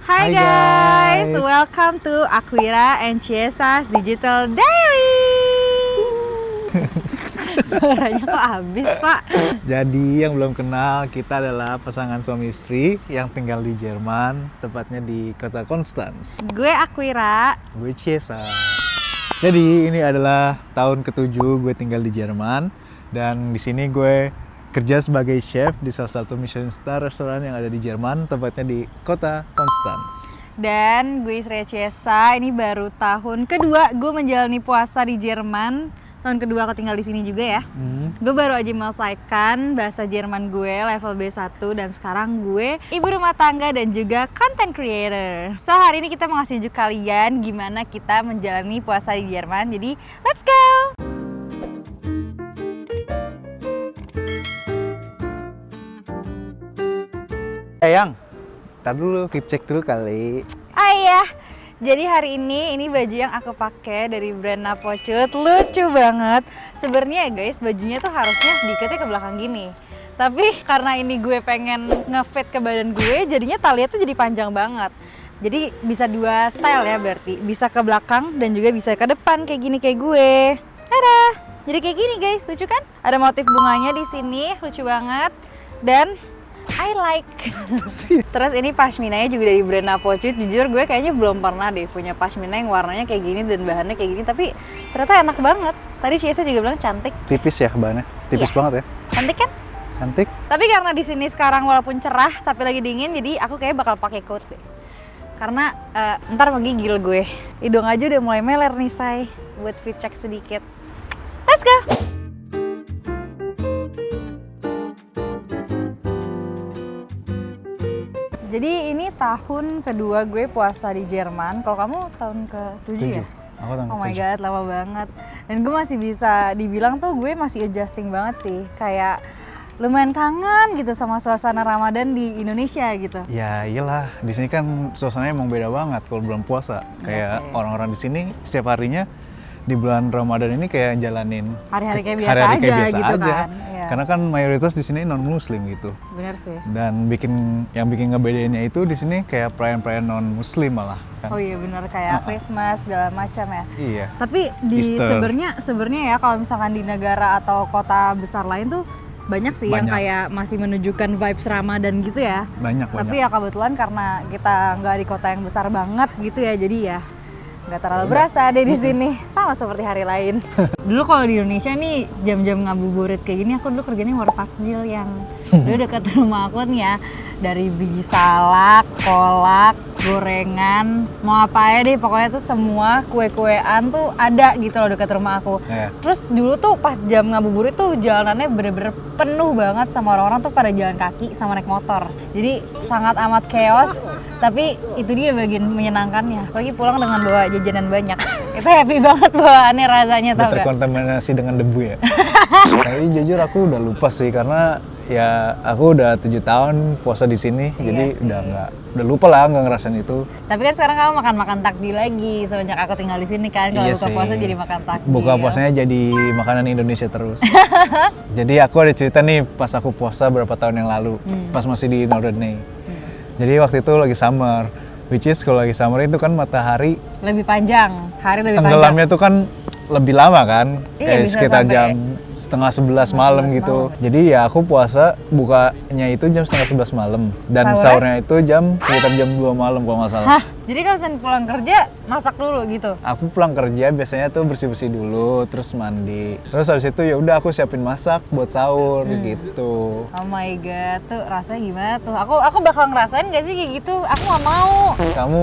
Hai guys, welcome to Aquira and Ciesa's Digital Diary. Suaranya kok habis, Pak? Jadi yang belum kenal, kita adalah pasangan suami istri yang tinggal di Jerman, tepatnya di kota Konstanz. Gue Aquira. Gue Ciesa. Jadi ini adalah tahun ke-7 gue tinggal di Jerman, dan di sini gue kerja sebagai chef di salah satu Michelin Star restoran yang ada di Jerman, tepatnya di kota Konstanz. Dan gue Isrea Ciesa, ini baru tahun kedua gue menjalani puasa di Jerman. Tahun kedua aku tinggal di sini juga ya. Gue baru aja menyelesaikan bahasa Jerman gue level B1 dan sekarang gue ibu rumah tangga dan juga content creator. So hari ini kita mau ngasih tunjuk kalian gimana kita menjalani puasa di Jerman. Jadi let's go! Yang, ntar dulu, kita cek dulu kali. Ah iya, jadi hari ini baju yang aku pakai dari brand Napocut, lucu banget. Sebenarnya guys, bajunya tuh harusnya diikatnya ke belakang gini. Tapi karena ini gue pengen ngefit ke badan gue, jadinya talinya tuh jadi panjang banget. Jadi bisa dua style ya berarti, bisa ke belakang dan juga bisa ke depan kayak gini kayak gue. Ada, jadi kayak gini guys, lucu kan? Ada motif bunganya di sini, lucu banget. Dan I like. Terus ini pashminanya juga dari brand Napocut. Jujur gue kayaknya belum pernah deh punya pashmina yang warnanya kayak gini dan bahannya kayak gini. Tapi ternyata enak banget. Tadi Ciesa juga bilang cantik. Tipis ya bahannya, tipis banget ya. Cantik kan? Cantik. Tapi karena di sini sekarang walaupun cerah tapi lagi dingin, jadi aku kayak bakal pakai coat deh. Karena ntar menggigil gue. Hidung aja udah mulai meler nih say. Buat fit check sedikit. Let's go. Jadi ini tahun kedua gue puasa di Jerman. Kalau kamu tahun ke-7 ya? Aku tahun Oh my ke-7. god, lama banget. Dan gue masih bisa dibilang tuh gue masih adjusting banget sih. Kayak lumayan kangen gitu sama suasana Ramadan di Indonesia gitu. Ya iyalah, di sini kan suasananya emang beda banget kalau bulan puasa. Kayak sih. orang-orang di sini setiap harinya di bulan Ramadan ini kayak jalanin Hari-hari kayak biasa hari-hari kayak aja biasa gitu aja. kan. Iya. Karena kan mayoritas di sini non muslim gitu. Bener sih. Dan yang bikin ngebedainnya itu di sini kayak perayaan-perayaan non muslim malah kan. Oh iya bener, kayak Christmas segala macam ya. Iya. Tapi di Easter. sebenarnya ya kalau misalkan di negara atau kota besar lain tuh banyak sih yang Banyak. kayak masih menunjukkan vibes Ramadan gitu ya. Banyak. Tapi ya kebetulan karena kita nggak di kota yang besar banget gitu ya, jadi ya nggak terlalu berasa deh di sini. Sama seperti hari lain. Dulu kalau di Indonesia nih jam-jam ngabuburit kayak gini, aku dulu kerjanya warung takjil yang dulu dekat rumah aku nih ya. Dari biji salak, kolak, gorengan, mau apa aja deh pokoknya tuh semua kue-kuean tuh ada gitu loh dekat rumah aku. Iya. Terus dulu tuh pas jam ngabuburit tuh jalanannya bener-bener penuh banget sama orang-orang tuh pada jalan kaki sama naik motor. Jadi sangat amat chaos, tapi itu dia bagian menyenangkannya. Apalagi pulang dengan bawa jajanan banyak. Itu happy banget bawaannya rasanya, Udah tau gak? terkontaminasi dengan debu ya. Tapi jujur aku udah lupa sih karena ya aku udah 7 tahun puasa di sini, Iya jadi sih. udah lupa lah nggak ngerasain itu. Tapi kan sekarang kamu makan takjil lagi semenjak aku tinggal di sini kan. Kalau Iya buka sih. puasa jadi makan takjil. Buka puasanya jadi makanan Indonesia terus. Jadi aku ada cerita nih pas aku puasa berapa tahun yang lalu, pas masih di Norderney. Jadi waktu itu lagi summer, which is kalau lagi summer itu kan matahari Lebih panjang, hari lebih panjang. tenggelamnya tuh kan lebih lama kan, Iya, kayak bisa sekitar sampai jam setengah 11 malam 11 gitu. malam. Jadi ya aku puasa bukanya itu jam setengah 11 malam dan Sahurnya? sahurnya itu sekitar jam 2 malam kalau nggak salah. Hah? Jadi kalau misalnya pulang kerja masak dulu gitu? Aku pulang kerja biasanya tuh bersih-bersih dulu, terus mandi. Terus habis itu ya udah aku siapin masak buat sahur gitu. Oh my god, tuh rasanya gimana tuh? Aku bakal ngerasain gak sih kayak gitu? Aku gak mau. Kamu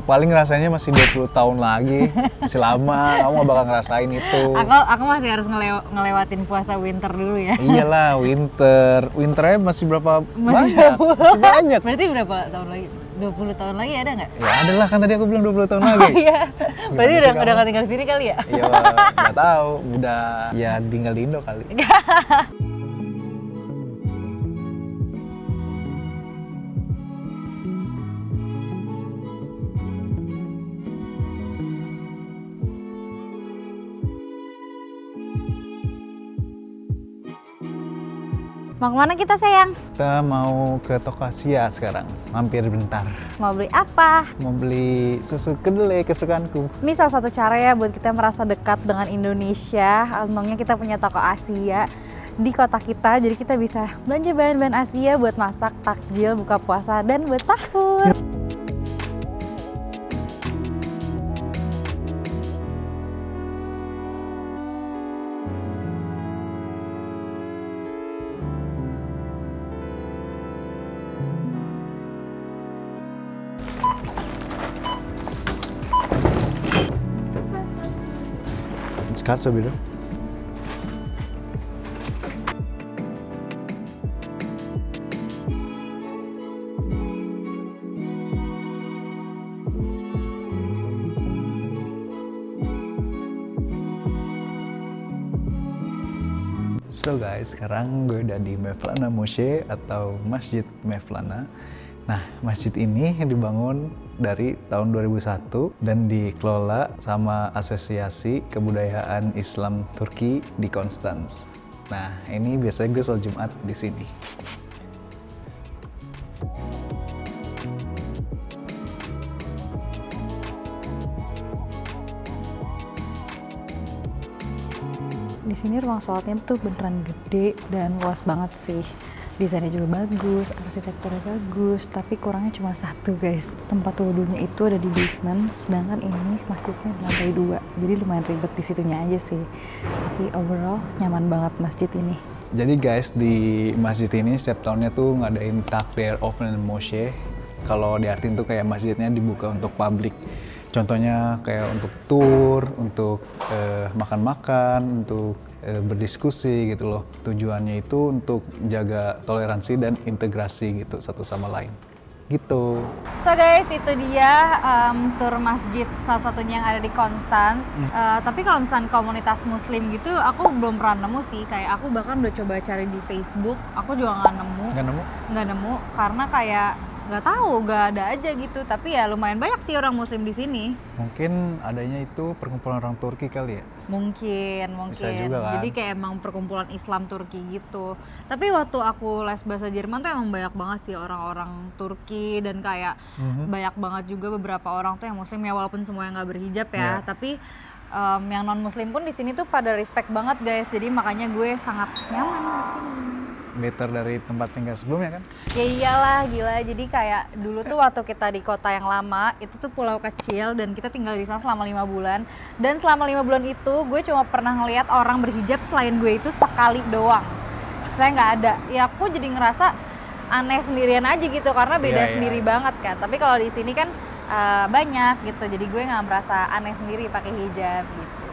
paling rasanya masih 20 tahun lagi, masih lama, kamu gak bakal ngerasain itu. Aku masih harus ngelewatin puasa winter dulu ya. Iyalah, winternya masih berapa Masih banyak? Masih banyak. Berarti berapa tahun lagi? 20 tahun lagi ada nggak? Ya ada lah, kan tadi aku bilang 20 tahun Oh lagi. iya. Berarti sih udah kamu? nggak tinggal di sini kali ya? Iya, nggak tahu, udah ya tinggal di Indo kali. Mau kemana kita sayang? Kita mau ke toko Asia sekarang, mampir bentar. Mau beli apa? Mau beli susu kedelai kesukaanku. Ini salah satu cara ya buat kita merasa dekat dengan Indonesia. Untungnya kita punya toko Asia di kota kita, jadi kita bisa belanja bahan-bahan Asia buat masak, takjil, buka puasa, dan buat sahur. Skat biru. So guys, sekarang gue udah di Mevlana Moshe atau Masjid Mevlana. Nah, masjid ini dibangun dari tahun 2001 dan dikelola sama Asosiasi Kebudayaan Islam Turki di Konstans. Nah, ini biasanya gue sholat Jumat di sini. Di sini ruang sholatnya tuh beneran gede dan luas banget sih. Desainnya juga bagus, arsitekturnya bagus, tapi kurangnya cuma satu guys. Tempat wudhunya itu ada di basement, sedangkan ini masjidnya di lantai 2. Jadi lumayan ribet di situnya aja sih. Tapi overall nyaman banget masjid ini. Jadi guys, di masjid ini setiap tahunnya tuh ngadain takbir Mevlana Moshe. Kalau diartin tuh kayak masjidnya dibuka untuk publik. Contohnya kayak untuk tour, untuk makan-makan, untuk berdiskusi gitu loh. Tujuannya itu untuk jaga toleransi dan integrasi gitu satu sama lain. Gitu. So guys, itu dia tour masjid salah satunya yang ada di Konstans. Tapi kalau misalnya komunitas muslim gitu, aku belum pernah nemu sih. Kayak aku bahkan udah coba cari di Facebook, aku juga nggak nemu. Nggak nemu karena kayak nggak tahu, nggak ada aja gitu. Tapi ya lumayan banyak sih orang muslim di sini. Mungkin adanya itu perkumpulan orang Turki kali ya? Mungkin. Bisa juga kan? Jadi kayak emang perkumpulan Islam Turki gitu. Tapi waktu aku les bahasa Jerman tuh emang banyak banget sih orang-orang Turki dan kayak banyak banget juga beberapa orang tuh yang muslim ya, walaupun semua yang nggak berhijab ya. Tapi yang non muslim pun di sini tuh pada respect banget guys. Jadi makanya gue sangat nyaman di sini. Better dari tempat tinggal sebelumnya kan? Ya iyalah, gila. Jadi kayak dulu tuh waktu kita di kota yang lama, itu tuh pulau kecil dan kita tinggal di sana selama 5 bulan. Dan selama 5 bulan itu gue cuma pernah ngelihat orang berhijab selain gue itu sekali doang. Saya nggak ada. Ya aku jadi ngerasa aneh sendirian aja gitu karena beda sendiri banget kan. Tapi kalau di sini kan banyak gitu. Jadi gue nggak merasa aneh sendiri pakai hijab gitu.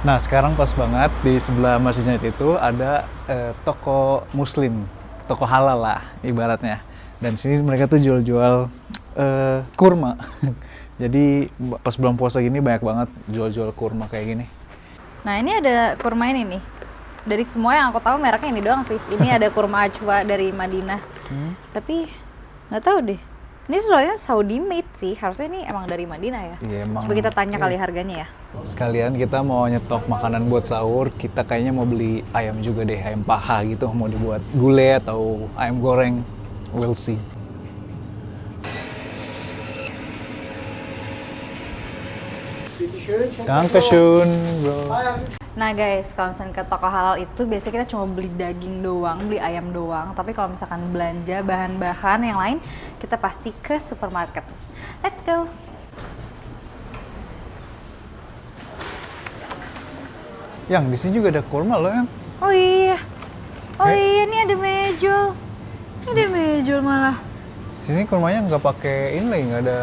Nah, sekarang pas banget di sebelah masjidnya itu ada toko muslim, toko halal lah ibaratnya. Dan sini mereka tuh jual-jual kurma. Jadi pas bulan puasa gini banyak banget jual-jual kurma kayak gini. Nah, ini ada kurma ini nih. Dari semua yang aku tahu mereknya ini doang sih. Ini ada kurma ajwa dari Madinah. Tapi nggak tahu deh. Ini soalnya Saudi made sih, harusnya ini emang dari Madinah ya. Iya, emang. Coba kita tanya kali harganya ya. Sekalian kita mau nyetok makanan buat sahur, kita kayaknya mau beli ayam juga deh, ayam paha gitu, mau dibuat gulai atau ayam goreng, we'll see. Dankeschön, bro. Nah guys, kalau misalnya ke toko halal itu biasanya kita cuma beli daging doang, beli ayam doang. Tapi kalau misalkan belanja bahan-bahan yang lain, kita pasti ke supermarket. Let's go! Yang di sini juga ada kurma loh, Yang. Oh iya, ini ada mejol. Ini ada mejol malah. Sini kurmanya nggak pakai ini lagi, nggak ada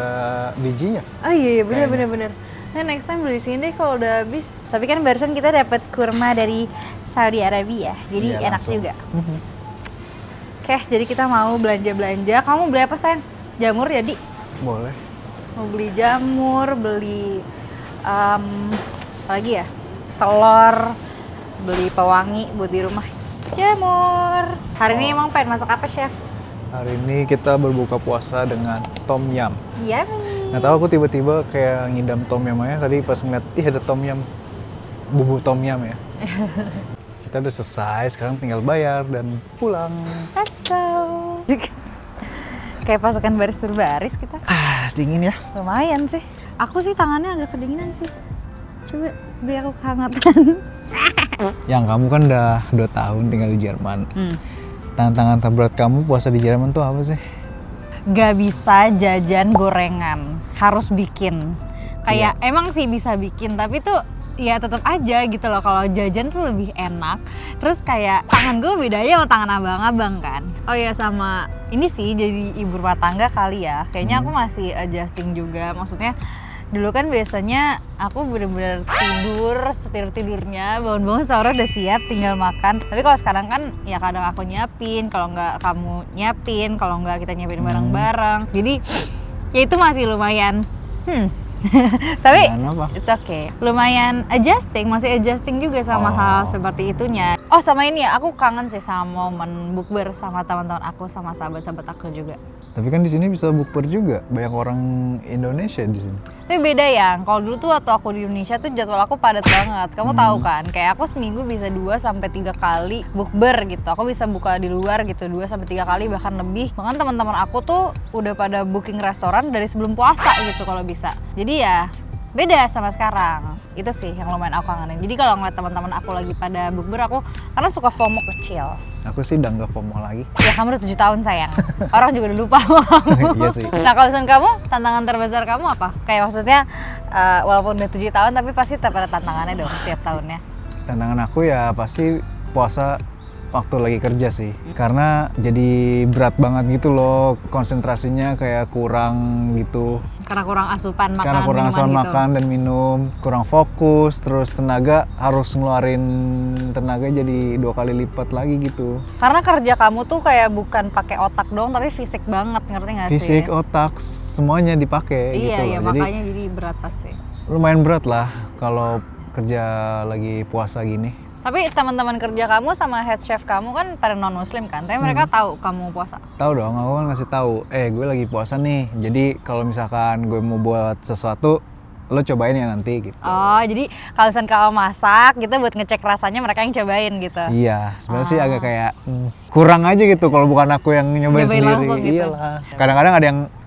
bijinya. Oh iya, bener. Nah, next time beli sini deh kalau udah habis. Tapi kan barusan kita dapat kurma dari Saudi Arabia, jadi Iya, enak langsung. juga. Oke, jadi kita mau belanja-belanja. Kamu beli apa sayang? Jamur jadi? Boleh. Mau beli jamur, beli apa lagi ya? Telur, beli pewangi buat di rumah. Jamur. Hari ini emang pengen masak apa, Chef? Hari ini kita berbuka puasa dengan tom yum. Yummy. Nggak tahu aku tiba-tiba kayak ngidam tom yum aja tadi pas ngeliat, ih ada tom yum, bumbu tom yum ya. Kita kita udah selesai, sekarang tinggal bayar dan pulang. Let's go. Kayak pasukan baris berbaris kita. Dingin ya. Lumayan sih. Aku sih tangannya agak kedinginan sih. Coba beri aku kehangatan. Yang kamu kan udah 2 tahun tinggal di Jerman. Tantangan terberat kamu puasa di Jerman tuh apa sih? Gak bisa jajan gorengan, harus bikin. Kayak emang sih bisa bikin, tapi tuh ya tetap aja gitu loh, kalau jajan tuh lebih enak. Terus kayak tangan gue bedanya sama tangan abang-abang kan. Oh ya, sama ini sih jadi ibu rumah tangga kali ya. Kayaknya aku masih adjusting juga. Maksudnya dulu kan biasanya aku bener-bener tidurnya bangun-bangun sahur udah siap tinggal makan. Tapi kalau sekarang kan ya kadang aku nyiapin, kalau nggak kamu nyiapin, kalau nggak kita nyiapin bareng-bareng. Jadi ya itu masih lumayan tapi it's okay, lumayan masih adjusting juga sama hal seperti itunya. Oh sama ini ya, aku kangen sih sama momen bukber sama teman-teman aku, sama sahabat-sahabat aku juga. Tapi kan di sini bisa bukber juga, banyak orang Indonesia di sini. Tapi beda ya, kalau dulu tuh waktu aku di Indonesia tuh jadwal aku padat banget. Kamu tahu kan, kayak aku seminggu bisa 2-3 kali bukber gitu. Aku bisa buka di luar gitu 2-3 kali bahkan lebih. Bahkan teman-teman aku tuh udah pada booking restoran dari sebelum puasa gitu kalau bisa. Jadi ya beda sama sekarang. Itu sih yang lumayan aku kangenin. Jadi kalau ngeliat teman-teman aku lagi pada bukber, aku karena suka FOMO kecil. Aku sih udah nggak FOMO lagi. Ya kamu udah 7 tahun sayang. Orang juga udah lupa sama kamu. Iya sih. Nah kalau misalnya kamu, tantangan terbesar kamu apa? Kayak maksudnya walaupun udah 7 tahun tapi pasti tetap ada tantangannya dong tiap tahunnya. Tantangan aku ya pasti puasa waktu lagi kerja sih. Karena jadi berat banget gitu loh, konsentrasinya kayak kurang gitu. Karena kurang asupan makanan, Karena kurang asupan gitu. makan dan minum, kurang fokus, terus tenaga harus ngeluarin tenaga jadi 2 kali lipat lagi gitu. Karena kerja kamu tuh kayak bukan pakai otak doang tapi fisik banget, ngerti nggak sih? Fisik, otak, semuanya dipakai gitu Iya, loh. makanya jadi berat pasti. Lumayan berat lah kalau kerja lagi puasa gini. Tapi teman-teman kerja kamu sama head chef kamu kan pada non muslim kan, tapi mereka tahu kamu puasa. Tahu dong, aku kan ngasih tahu, gue lagi puasa nih. Jadi kalau misalkan gue mau buat sesuatu, lo cobain ya nanti gitu. Oh, jadi kalau misalnya kamu masak gitu buat ngecek rasanya mereka yang cobain gitu. Iya, sebenarnya sih agak kayak kurang aja gitu kalau bukan aku yang nyobain sendiri. Langsung gitu. Iyalah. Kadang-kadang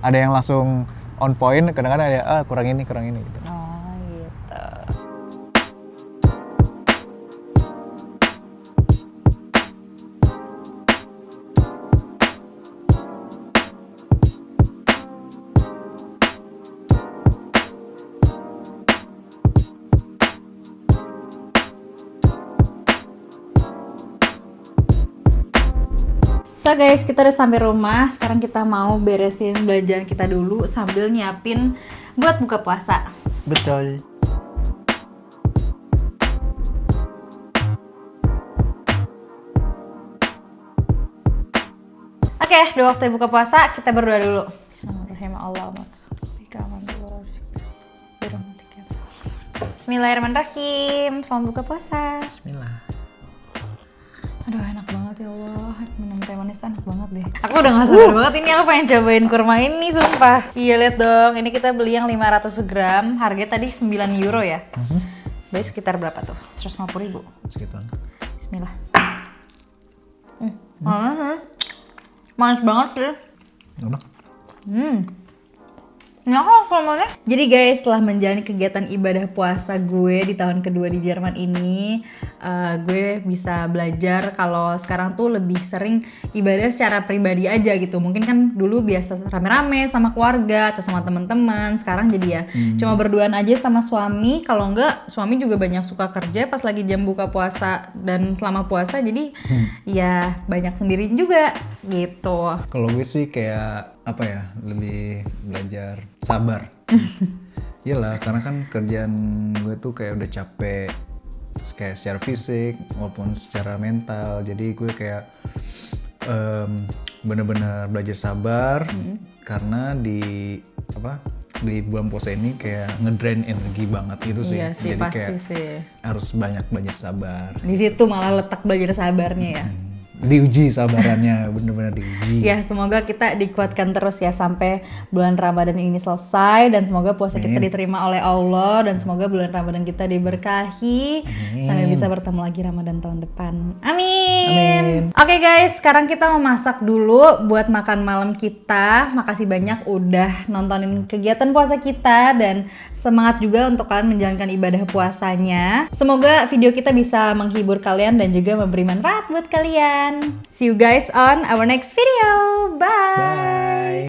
ada yang langsung on point, kadang-kadang ada kurang ini gitu. Oh, gitu. So guys, kita udah sampai rumah. Sekarang kita mau beresin belanjaan kita dulu sambil nyiapin buat buka puasa. Betul. Oke, udah waktu buka puasa, kita berdoa dulu. Bismillahirrahmanirrahim. Selamat buka puasa. Bismillah. Aduh, enak banget ya Allah. Minum teh manis tuh enak banget deh. Aku udah gak sabar banget, ini aku pengen cobain kurma ini sumpah. Iya, lihat dong. Ini kita beli yang 500 gram. Harganya tadi 9 euro ya. Berarti sekitar berapa tuh? 150.000. Segituan. Bismillah. Manis banget sih. Enak. Nah, kurmanya. Jadi guys, setelah menjalani kegiatan ibadah puasa gue di tahun kedua di Jerman ini, gue bisa belajar kalau sekarang tuh lebih sering ibadah secara pribadi aja gitu. Mungkin kan dulu biasa rame-rame sama keluarga atau sama teman-teman. Sekarang jadi ya cuma berduaan aja sama suami. Kalau enggak, suami juga banyak suka kerja pas lagi jam buka puasa dan selama puasa. Jadi ya banyak sendirian juga gitu. Kalau gue sih kayak apa ya, lebih belajar sabar. Iyalah, karena kan kerjaan gue tuh kayak udah capek, kayak secara fisik maupun secara mental. Jadi gue kayak bener-bener belajar sabar karena di bulan puasa ini kayak ngedrain energi banget gitu sih. Iya sih, jadi pasti kayak sih. harus banyak belajar sabar. Di situ malah letak belajar sabarnya ya. diuji sabarannya, bener-bener diuji. Ya, semoga kita dikuatkan terus ya sampai bulan Ramadan ini selesai, dan semoga puasa kita diterima oleh Allah, dan semoga bulan Ramadan kita diberkahi sampai bisa bertemu lagi Ramadan tahun depan. Amin. Oke guys, sekarang kita mau masak dulu buat makan malam kita. Makasih banyak udah nontonin kegiatan puasa kita, dan semangat juga untuk kalian menjalankan ibadah puasanya. Semoga video kita bisa menghibur kalian dan juga memberi manfaat buat kalian. See you guys on our next video. Bye.